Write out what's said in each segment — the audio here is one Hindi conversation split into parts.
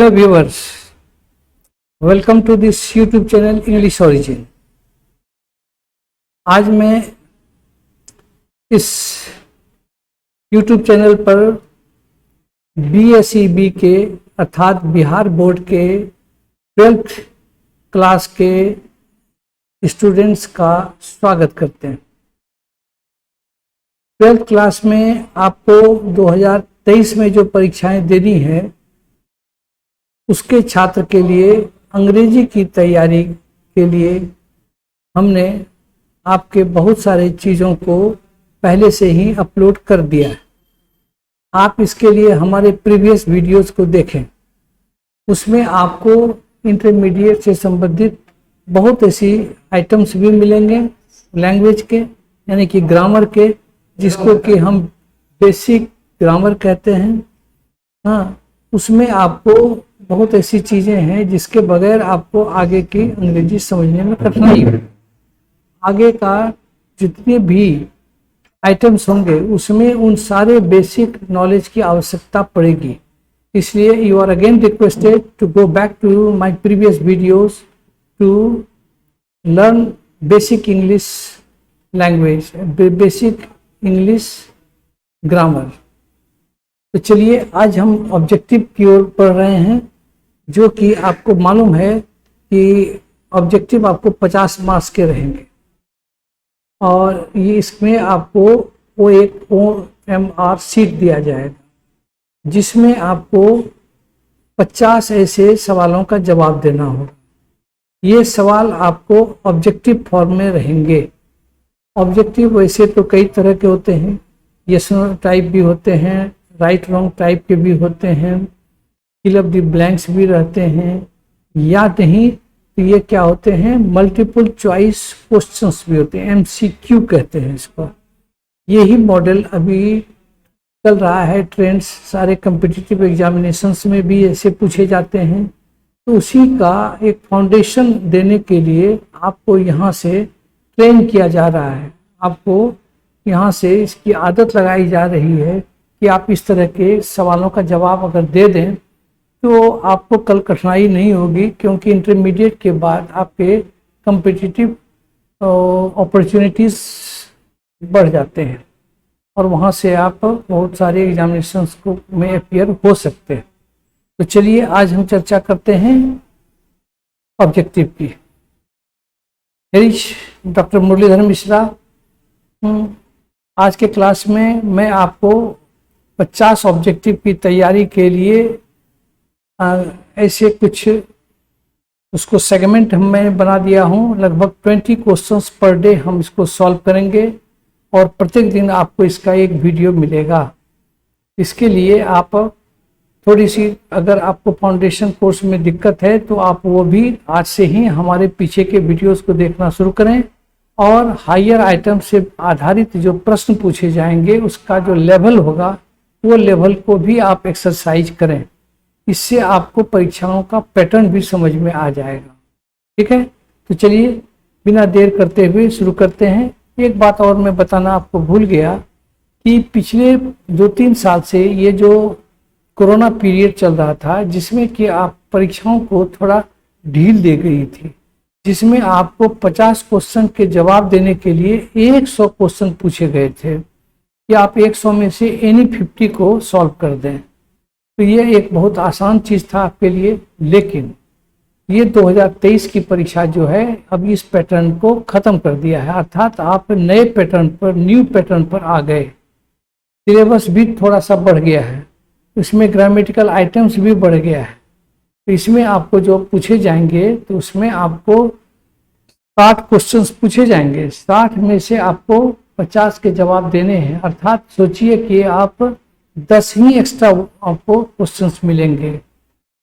Hello viewers, welcome to this YouTube channel English origin. आज मैं इस यूट्यूब चैनल पर BSEB के अर्थात बिहार बोर्ड के 12th क्लास के स्टूडेंट्स का स्वागत करते हैं। 12th क्लास में आपको 2023 में जो परीक्षाएं देनी है उसके छात्र के लिए अंग्रेजी की तैयारी के लिए हमने आपके बहुत सारे चीज़ों को पहले से ही अपलोड कर दिया है। आप इसके लिए हमारे प्रीवियस वीडियोस को देखें, उसमें आपको इंटरमीडिएट से संबंधित बहुत ऐसी आइटम्स भी मिलेंगे लैंग्वेज के, यानी कि ग्रामर के, जिसको कि हम बेसिक ग्रामर कहते हैं। हाँ, उसमें आपको बहुत ऐसी चीज़ें हैं जिसके बगैर आपको आगे की अंग्रेजी समझने में कठिनाई हो। आगे का जितने भी आइटम्स होंगे उसमें उन सारे बेसिक नॉलेज की आवश्यकता पड़ेगी। इसलिए you are again requested to go back to my previous videos to learn basic English language, basic English grammar. तो चलिए आज हम ऑब्जेक्टिव की ओर पढ़ रहे हैं, जो कि आपको मालूम है कि ऑब्जेक्टिव आपको 50 मार्क्स के रहेंगे और ये इसमें आपको वो एक OMR शीट दिया जाएगा जिसमें आपको 50 ऐसे सवालों का जवाब देना होगा। ये सवाल आपको ऑब्जेक्टिव फॉर्म में रहेंगे। ऑब्जेक्टिव वैसे तो कई तरह के होते हैं, यस नो टाइप भी होते हैं, राइट रॉन्ग टाइप के भी होते हैं, फिल अप द ब्लैंक्स भी रहते हैं, या नहीं तो ये क्या होते हैं, मल्टीपल चॉइस क्वेश्चंस भी होते हैं, MCQ कहते हैं इसको। यही मॉडल अभी चल रहा है, ट्रेंड्स सारे कम्पिटिटिव एग्जामिनेशंस में भी ऐसे पूछे जाते हैं। तो उसी का एक फाउंडेशन देने के लिए आपको यहाँ से ट्रेन किया जा रहा है, आपको यहाँ से इसकी आदत लगाई जा रही है कि आप इस तरह के सवालों का जवाब अगर दे दें तो आपको कल कठिनाई नहीं होगी, क्योंकि इंटरमीडिएट के बाद आपके कम्पिटिटिव अपॉर्चुनिटीज़ बढ़ जाते हैं और वहाँ से आप बहुत सारे एग्जामिनेशंस को में अपीयर हो सकते हैं। तो चलिए आज हम चर्चा करते हैं ऑब्जेक्टिव की। डॉक्टर मुरलीधर मिश्रा। आज के क्लास में मैं आपको 50 ऑब्जेक्टिव की तैयारी के लिए ऐसे कुछ उसको सेगमेंट मैंने बना दिया हूँ। लगभग 20 क्वेश्चंस पर डे हम इसको सॉल्व करेंगे और प्रत्येक दिन आपको इसका एक वीडियो मिलेगा। इसके लिए आप थोड़ी सी, अगर आपको फाउंडेशन कोर्स में दिक्कत है तो आप वो भी आज से ही हमारे पीछे के वीडियोस को देखना शुरू करें और हायर आइटम से आधारित जो प्रश्न पूछे जाएंगे उसका जो लेवल होगा वो लेवल को भी आप एक्सरसाइज करें। इससे आपको परीक्षाओं का पैटर्न भी समझ में आ जाएगा। ठीक है, तो चलिए बिना देर करते हुए शुरू करते हैं। एक बात और मैं बताना आपको भूल गया कि पिछले 2-3 साल से ये जो कोरोना पीरियड चल रहा था, जिसमें कि आप परीक्षाओं को थोड़ा ढील दे गई थी, जिसमें आपको 50 क्वेश्चन के जवाब देने के लिए 100 क्वेश्चन पूछे गए थे कि आप 100 में से एनी 50 को सॉल्व कर दें। तो ये एक बहुत आसान चीज़ था आपके लिए, लेकिन ये 2023 की परीक्षा जो है अब इस पैटर्न को ख़त्म कर दिया है, अर्थात आप नए पैटर्न पर, न्यू पैटर्न पर आ गए। सिलेबस भी थोड़ा सा बढ़ गया है, इसमें ग्रामेटिकल आइटम्स भी बढ़ गया है। तो इसमें आपको जो पूछे जाएंगे तो उसमें आपको 60 क्वेश्चंस पूछे जाएंगे, 60 में से आपको 50 के जवाब देने हैं। अर्थात सोचिए कि आप 10 ही एक्स्ट्रा आपको क्वेश्चंस मिलेंगे।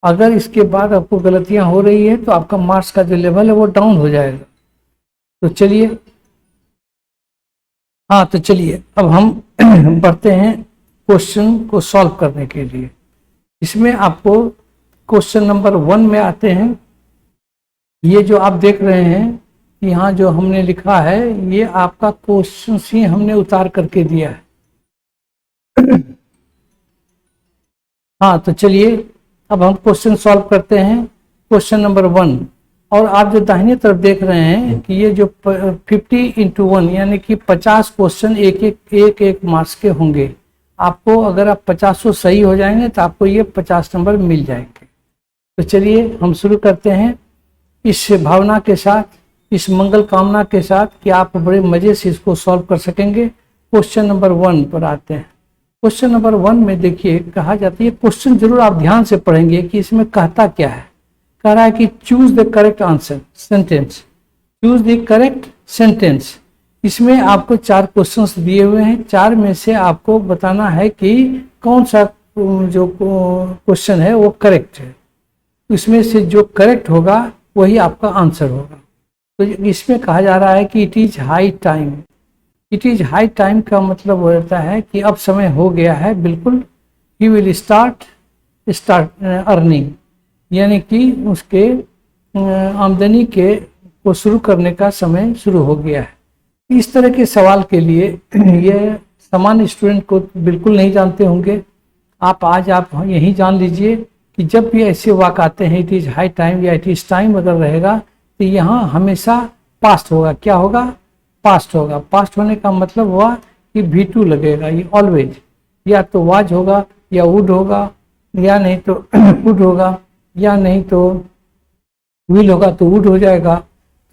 अगर इसके बाद आपको गलतियां हो रही है तो आपका मार्क्स का जो लेवल है वो डाउन हो जाएगा। तो चलिए, हाँ तो चलिए अब हम बढ़ते हैं क्वेश्चन को सॉल्व करने के लिए। इसमें आपको क्वेश्चन नंबर 1 में आते हैं। ये जो आप देख रहे हैं यहाँ जो हमने लिखा है, ये आपका क्वेश्चन ही हमने उतार करके दिया है। हाँ तो चलिए अब हम क्वेश्चन सॉल्व करते हैं। क्वेश्चन नंबर 1, और आप जो दाहिने तरफ देख रहे हैं कि ये जो 50 × 1 यानी कि 50 क्वेश्चन एक मार्क्स के होंगे। आपको अगर आप 50 सही हो जाएंगे तो आपको ये 50 नंबर मिल जाएंगे। तो चलिए हम शुरू करते हैं इस भावना के साथ, इस मंगल कामना के साथ कि आप बड़े मजे से इसको सॉल्व कर सकेंगे। क्वेश्चन नंबर 1 पर आते हैं। क्वेश्चन नंबर 1 में देखिए कहा जाता है, ये क्वेश्चन जरूर आप ध्यान से पढ़ेंगे कि इसमें कहता क्या है। कह रहा है कि choose the correct answer sentence, choose the correct sentence. इसमें आपको 4 क्वेश्चंस दिए हुए हैं, 4 में से आपको बताना है कि कौन सा जो क्वेश्चन है वो करेक्ट है। इसमें से जो करेक्ट होगा वही आपका आंसर होगा। तो इसमें कहा जा रहा है कि it is high time. It is high time का मतलब हो जाता है कि अब समय हो गया है, बिल्कुल। ही विल स्टार्ट अर्निंग, यानी कि उसके आमदनी के को शुरू करने का समय शुरू हो गया है। इस तरह के सवाल के लिए ये सामान्य स्टूडेंट को बिल्कुल नहीं जानते होंगे। आप यही जान लीजिए कि जब भी ऐसे वाक्य आते हैं इट इज हाई टाइम या इट इज टाइम अगर रहेगा तो यहाँ हमेशा पास्ट होगा। क्या होगा? पास्ट होगा। पास्ट होने का मतलब हुआ कि V2 लगेगा, ये ऑलवेज, या तो वाज होगा या वुड होगा, या नहीं तो वुड होगा, या नहीं तो विल होगा तो वुड हो जाएगा।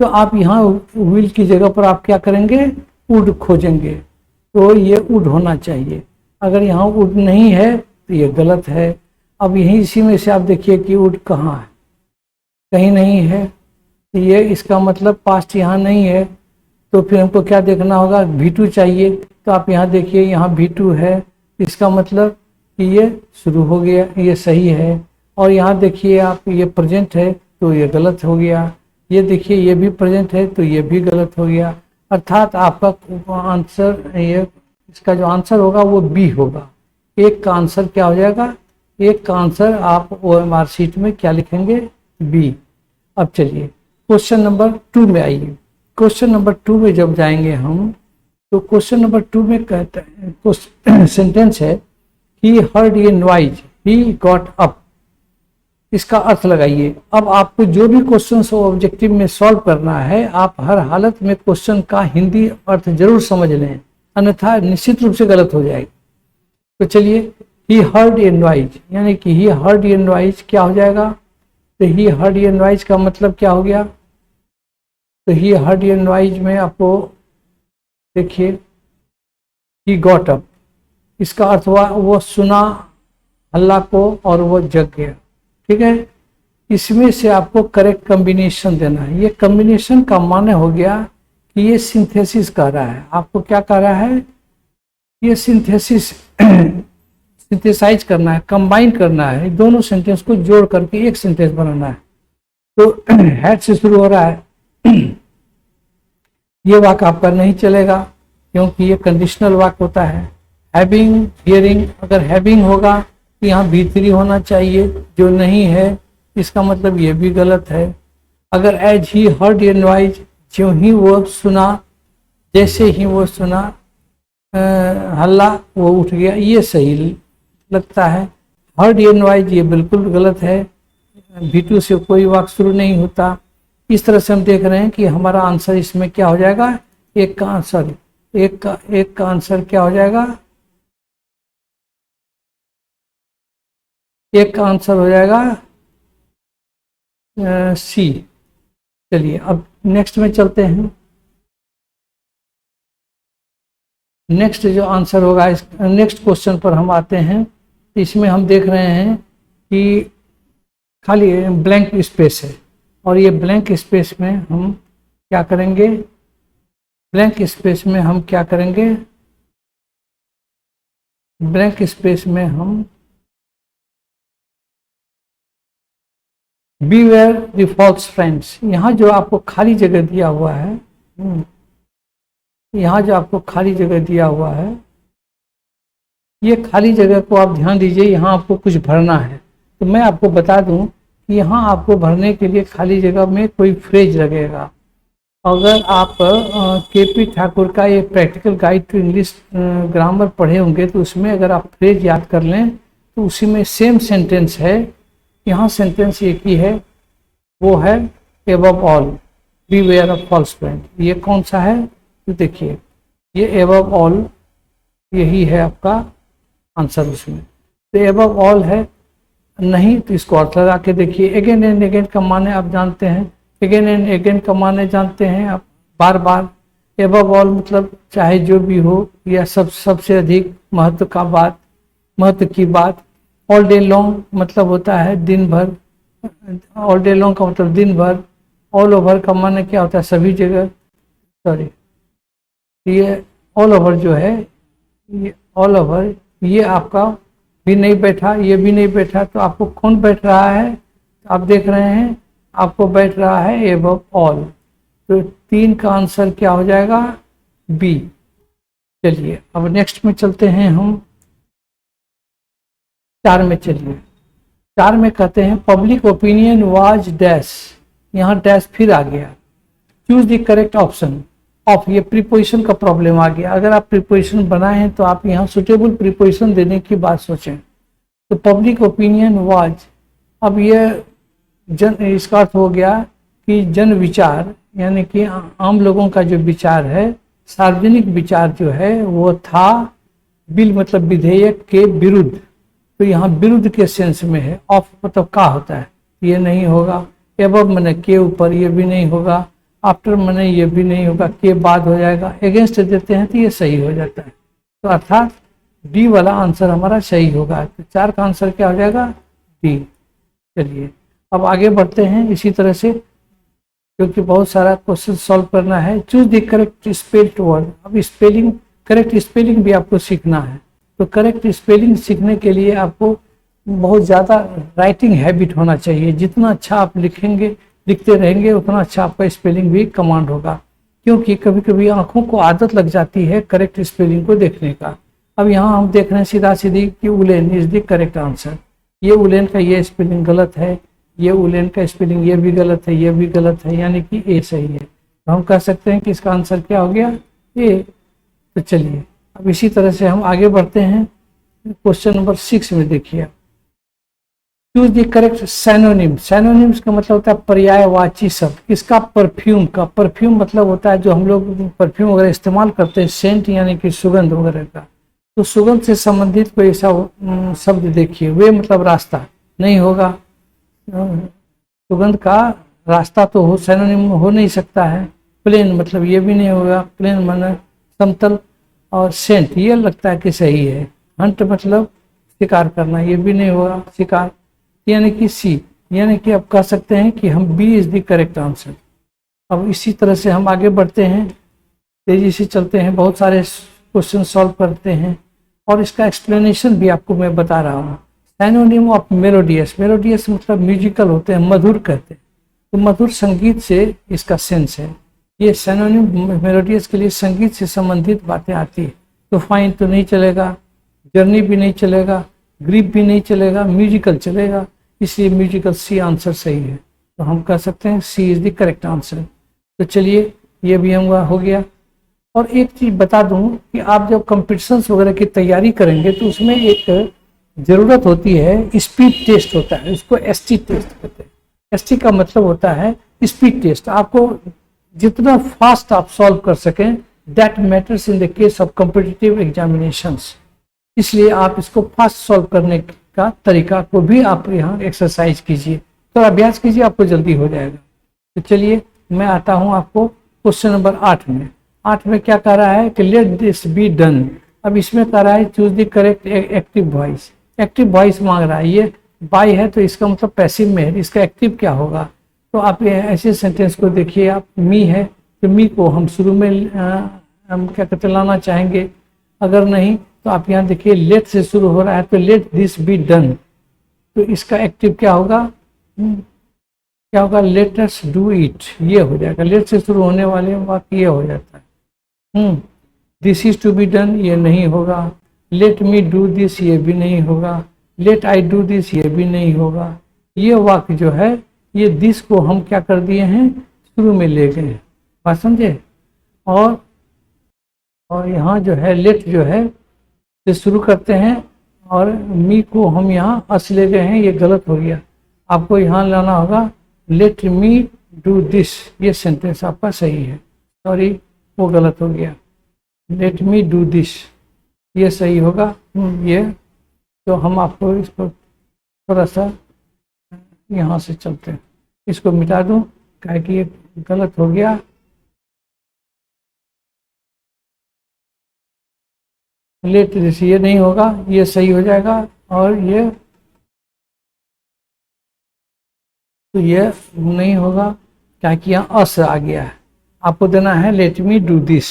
तो आप यहाँ विल की जगह पर आप क्या करेंगे? वुड खोजेंगे। तो ये वुड होना चाहिए। अगर यहाँ वुड नहीं है तो ये गलत है। अब यहीं इसी में से आप देखिए कि वुड कहाँ है, कहीं नहीं है। तो ये इसका मतलब पास्ट यहाँ नहीं है। तो फिर हमको क्या देखना होगा? V2 चाहिए। तो आप यहाँ देखिए, यहाँ V2 है, इसका मतलब कि ये शुरू हो गया, ये सही है। और यहाँ देखिए आप, ये प्रेजेंट है तो ये गलत हो गया। ये देखिए ये भी प्रेजेंट है तो ये भी गलत हो गया। अर्थात आपका आंसर, ये इसका जो आंसर होगा वो बी होगा। एक का आंसर क्या हो जाएगा? एक का आंसर आप OMR शीट में क्या लिखेंगे? बी। अब चलिए क्वेश्चन नंबर 2 में आइए। क्वेश्चन नंबर 2 में जब जाएंगे हम, तो क्वेश्चन नंबर 2 में कहता है, सेंटेंस है, ही heard a noise, he got up. इसका अर्थ लगाइए। अब आपको जो भी क्वेश्चन ऑब्जेक्टिव में सॉल्व करना है, आप हर हालत में क्वेश्चन का हिंदी अर्थ जरूर समझ लें, अन्यथा निश्चित रूप से गलत हो जाएगी। तो चलिए, ही हर्ड ए नॉइज, यानी कि ही हर्ड ए नॉइज क्या हो जाएगा? तो ही हर्ड ए नॉइज का मतलब क्या हो गया? तो ही हर्ड ए नॉइज में आपको देखिए, ही गॉट अप, इसका अर्थ हुआ वो सुना हल्ला को और वो जग गया। ठीक है, इसमें से आपको करेक्ट कॉम्बिनेशन देना है। ये कॉम्बिनेशन का माने हो गया कि ये सिंथेसिस कर रहा है। आपको क्या कर रहा है? ये सिंथेसाइज करना है, कंबाइन करना है, दोनों सेंटेंस को जोड़ करके एक सेंटेंस बनाना है। तो हैड से शुरू हो रहा है, ये वाक्य आपका नहीं चलेगा क्योंकि ये कंडीशनल वाक्य होता है। हैविंग, हियरिंग, अगर हैविंग होगा तो यहाँ V3 होना चाहिए, जो नहीं है, इसका मतलब ये भी गलत है। अगर as he heard a noise, जो ही वो सुना, जैसे ही वो सुना हल्ला, वो उठ गया, ये सही लगता है। हर्ड ए नॉइज ये बिल्कुल गलत है। V2 से कोई वाक्य शुरू नहीं होता। इस तरह से हम देख रहे हैं कि हमारा आंसर इसमें क्या हो जाएगा? एक का आंसर, एक का आंसर क्या हो जाएगा? एक का आंसर हो जाएगा सी। चलिए अब नेक्स्ट में चलते हैं। नेक्स्ट जो आंसर होगा, इस नेक्स्ट क्वेश्चन पर हम आते हैं। इसमें हम देख रहे हैं कि खाली ब्लैंक स्पेस है, और ये ब्लैंक स्पेस में हम क्या करेंगे? ब्लैंक स्पेस में हम क्या करेंगे? ब्लैंक स्पेस में हम बीवेयर द फॉल्स फ्रेंड्स, यहाँ जो आपको खाली जगह दिया हुआ है, यहाँ जो आपको खाली जगह दिया हुआ है, ये खाली जगह को आप ध्यान दीजिए। यहाँ आपको कुछ भरना है। तो मैं आपको बता दूं कि यहाँ आपको भरने के लिए खाली जगह में कोई फ्रेज लगेगा। अगर आप KP ठाकुर का ये practical guide to English grammar पढ़े होंगे तो उसमें अगर आप फ्रेज याद कर लें तो उसी में सेम सेंटेंस है यहाँ सेंटेंस एक ही है, वो है above all beware of false friend. ये कौन सा है तो देखिए, ये एबव ऑल यही है आपका आंसर उसमें। तो एबव ऑल है, नहीं तो इसको अर्थ लगा के देखिए। अगेन एंड अगेन का माने आप जानते हैं, अगेन एंड अगेन का माने जानते हैं आप, बार बार। एबव ऑल मतलब चाहे जो भी हो, या सबसे अधिक महत्व का बात, महत्व की बात। ऑल डे लॉन्ग मतलब होता है दिन भर, ऑल डे लॉन्ग का मतलब दिन भर। ऑल ओवर का माने क्या होता है, सभी जगह, सॉरी ये ऑल ओवर जो है, ये ऑल ओवर, ये आपका भी नहीं बैठा, ये भी नहीं बैठा, तो आपको कौन बैठ रहा है, आप देख रहे हैं आपको बैठ रहा है एबव ऑल। तो 3 का आंसर क्या हो जाएगा, बी। चलिए अब नेक्स्ट में चलते हैं हम, 4 में चलिए। 4 में कहते हैं पब्लिक ओपिनियन वाज डैश, यहाँ डैश फिर आ गया। Choose the correct option of, ये प्रीपोजिशन का प्रॉब्लम आ गया। अगर आप प्रीपोजिशन बनाए हैं तो आप यहाँ सुटेबल प्रीपोजिशन देने की बात सोचें। तो पब्लिक ओपिनियन वाज, अब ये इसका अर्थ हो गया कि जन विचार, यानी कि आम लोगों का जो विचार है, सार्वजनिक विचार जो है वो था बिल मतलब विधेयक के विरुद्ध। तो यहाँ विरुद्ध के सेंस में है। ऑफ मतलब का होता है, ये नहीं होगा। एबव मैंने के ऊपर, ये भी नहीं होगा। आफ्टर मैंने ये भी नहीं होगा, के बाद हो जाएगा। अगेंस्ट देते हैं तो ये सही हो जाता है। तो अर्थात डी वाला आंसर हमारा सही होगा। तो 4 का आंसर क्या हो जाएगा, डी। चलिए अब आगे बढ़ते हैं इसी तरह से, क्योंकि बहुत सारा क्वेश्चन सॉल्व करना है। Choose the correct spelled word. अब स्पेलिंग, करेक्ट स्पेलिंग भी आपको सीखना है। तो करेक्ट स्पेलिंग सीखने के लिए आपको बहुत ज़्यादा राइटिंग हैबिट होना चाहिए। जितना अच्छा आप लिखेंगे, लिखते रहेंगे, उतना अच्छा आपका स्पेलिंग भी कमांड होगा। क्योंकि कभी कभी आंखों को आदत लग जाती है करेक्ट स्पेलिंग को देखने का। अब यहाँ हम देख रहे हैं सीधा सीधी कि woollen is the correct answer. ये उलेन का ये स्पेलिंग गलत है, ये उलेन का स्पेलिंग ये भी गलत है, ये भी गलत है, यानी कि ए सही है। तो हम कह सकते हैं कि इसका आंसर क्या हो गया, ए। तो चलिए अब इसी तरह से हम आगे बढ़ते हैं। क्वेश्चन नंबर 6 में देखिए, choose the correct synonym. Synonyms का मतलब होता है पर्यायवाची शब्द। किसका, परफ्यूम का। परफ्यूम मतलब होता है जो हम लोग परफ्यूम वगैरह इस्तेमाल करते हैं, सेंट यानी कि सुगंध वगैरह का। तो सुगंध से संबंधित कोई ऐसा शब्द देखिए। वे मतलब रास्ता, नहीं होगा। सुगंध का रास्ता तो हो, सैनोनिम हो नहीं सकता है। प्लेन मतलब ये भी नहीं होगा, प्लेन माने समतल। और सेंट ये लगता है कि सही है। हंट मतलब शिकार करना, ये भी नहीं होगा, शिकार, यानी कि सी। यानी कि आप कह सकते हैं कि हम B is the correct answer. अब इसी तरह से हम आगे बढ़ते हैं, तेजी से चलते हैं, बहुत सारे क्वेश्चन सॉल्व करते हैं और इसका एक्सप्लेनेशन भी आपको मैं बता रहा हूँ। सैनोनिम ऑफ मेलोडियस, मेलोडियस मतलब म्यूजिकल होते हैं, मधुर कहते हैं। तो मधुर संगीत से इसका सेंस है। ये सैनोनिम मेलोडियस के लिए संगीत से संबंधित बातें आती है। तो फाइन तो नहीं चलेगा, जर्नी भी नहीं चलेगा, ग्रीप भी नहीं चलेगा, म्यूजिकल चलेगा। इसलिए म्यूजिकल सी आंसर सही है। तो हम कह सकते हैं सी इज द करेक्ट आंसर। तो चलिए ये भी हम हो गया। और एक चीज बता दूं कि आप जब कंपटीशंस वगैरह की तैयारी करेंगे तो उसमें एक जरूरत होती है, स्पीड टेस्ट होता है, उसको एसटी टेस्ट कहते हैं। एसटी का मतलब होता है स्पीड टेस्ट। आपको जितना फास्ट आप सॉल्व कर सकें, that matters in the case of competitive examinations. इसलिए आप इसको फास्ट सॉल्व करने का तरीका को भी आप यहाँ एक्सरसाइज कीजिए, तो अभ्यास कीजिए, आपको जल्दी हो जाएगा। तो चलिए मैं आता हूँ आपको क्वेश्चन नंबर 8 में। 8 में क्या कह रहा है कि लेट दिस बी डन। अब इसमें कह रहा है choose the correct active voice. Active voice मांग रहा है, ये बाय है तो इसका मतलब पैसिव में है, इसका एक्टिव क्या होगा। तो आप ऐसे सेंटेंस को देखिए, आप मी है तो मी को हम शुरू में हम क्या कहते लाना चाहेंगे। अगर नहीं तो आप यहाँ देखिए लेट से शुरू हो रहा है, तो लेट दिस बी डन। तो इसका एक्टिव क्या होगा, क्या होगा, लेट अस डू इट, ये हो जाएगा। लेट से शुरू होने वाले वाक्य ये हो जाता है। This is to be done, ये नहीं होगा। लेट मी डू दिस, ये भी नहीं होगा। लेट आई डू दिस, ये भी नहीं होगा। ये वाक्य जो है, ये दिस को हम क्या कर दिए हैं, शुरू में ले गए हैं, बात समझे। और यहाँ जो है लेट जो है से शुरू करते हैं और मी को हम यहाँ अस ले गए हैं, ये गलत हो गया। आपको यहाँ लाना होगा लेट मी डू दिस, ये सेंटेंस आपका सही है, सॉरी वो गलत हो गया, लेट मी डू दिस ये सही होगा। ये तो हम आपको इसको थोड़ा सा यहाँ से चलते हैं, इसको मिटा दूँ क्या कि ये गलत हो गया। लेट दिस ये नहीं होगा, ये सही हो जाएगा, और ये तो ये नहीं होगा क्या कि यहाँ अस आ गया है। आपको देना है लेट मी डू दिस,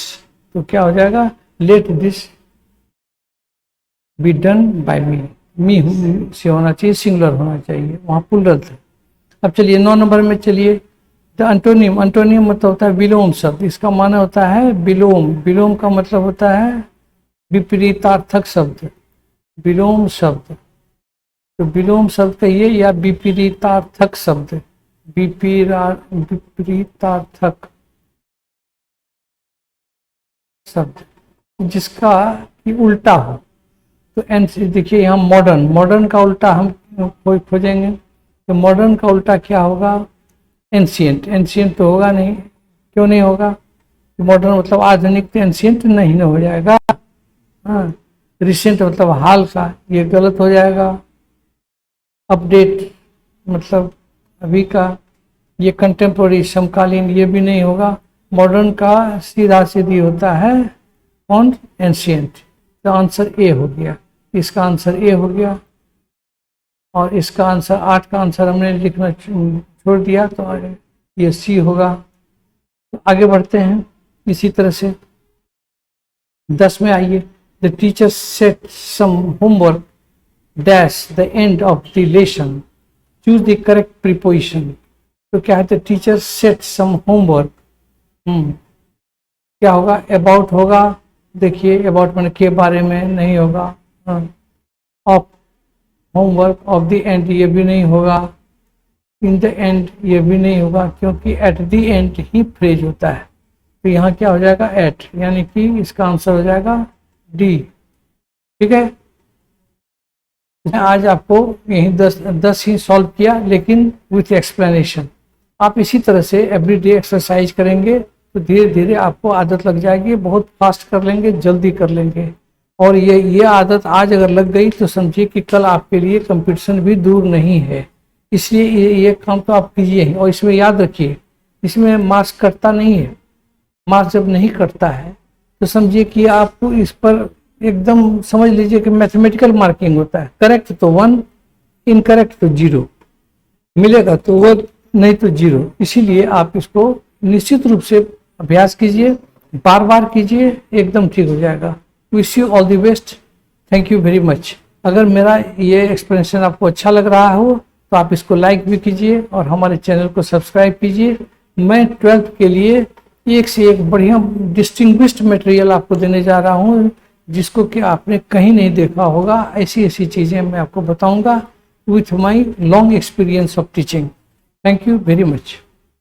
तो क्या हो जाएगा let this be done by me, me से होना चाहिए, सिंगुलर होना चाहिए, वहाँ प्लूरल था। अब चलिए 9 नंबर में चलिए, द अंटोनिम, अंटोनिम मतलब होता है विलोम शब्द, इसका माना होता है विलोम, विलोम का मतलब होता है विपरीतार्थक शब्द, विलोम शब्द, तो विलोम शब्द कहिए या विपरीतार्थक शब्द, विपरीतार्थक शब्द जिसका कि उल्टा हो। तो देखिए यहाँ मॉडर्न, मॉडर्न का उल्टा हम खोजेंगे, तो मॉडर्न का उल्टा क्या होगा एंशिएंट, एंशिएंट तो होगा नहीं, क्यों नहीं होगा, मॉडर्न मतलब आधुनिक, तो एंशिएंट नहीं ना हो जाएगा। हाँ, रिसेंट मतलब हाल का, ये गलत हो जाएगा। अपडेट मतलब अभी का, ये कंटेम्पोररी समकालीन, ये भी नहीं होगा। मॉडर्न का सीधा सीधी होता है कौन एंशिएंट, तो आंसर ए हो गया, इसका आंसर ए हो गया, और इसका आंसर 8 का आंसर हमने लिखना छोड़ दिया, तो ये सी होगा। तो आगे बढ़ते हैं इसी तरह से 10 में आइए, the teacher set some homework dash the end of the lesson, choose the correct preposition. तो क्या है, the teacher set some homework, क्या होगा अबाउट होगा, देखिए अबाउट मैंने के बारे में नहीं होगा, of homework, of the end ये भी नहीं होगा, इन द एंड ये भी नहीं होगा, क्योंकि at the and he phrase होता है, तो यहाँ क्या हो जाएगा एट, यानी कि इसका आंसर हो जाएगा डी। ठीक है, आज आपको यही 10 ही सॉल्व किया, लेकिन विथ एक्सप्लेनेशन। आप इसी तरह से एवरीडे एक्सरसाइज करेंगे तो धीरे धीरे आपको आदत लग जाएगी, बहुत फास्ट कर लेंगे, जल्दी कर लेंगे, और ये आदत आज अगर लग गई तो समझिए कि कल आपके लिए कंपटीशन भी दूर नहीं है। इसलिए ये काम तो आप कीजिए ही, और इसमें याद रखिए इसमें मार्क्स कटता नहीं है, मार्क्स जब नहीं कटता है तो समझिए कि आपको इस पर एकदम समझ लीजिए कि मैथमेटिकल मार्किंग होता है, करेक्ट तो 1, इनकरेक्ट तो 0 मिलेगा, तो वो नहीं तो 0। इसीलिए आप इसको निश्चित रूप से अभ्यास कीजिए, बार बार कीजिए, एकदम ठीक हो जाएगा। Wish you all the best, thank you very much. अगर मेरा ये एक्सप्लेनेशन आपको अच्छा लग रहा हो तो आप इसको लाइक भी कीजिए और हमारे चैनल को सब्सक्राइब कीजिए। मैं 12th के लिए एक से एक बढ़िया डिस्टिंग्विश्ड मटेरियल आपको देने जा रहा हूँ, जिसको कि आपने कहीं नहीं देखा होगा। ऐसी ऐसी चीज़ें मैं आपको बताऊंगा with my long experience of teaching. Thank you very much.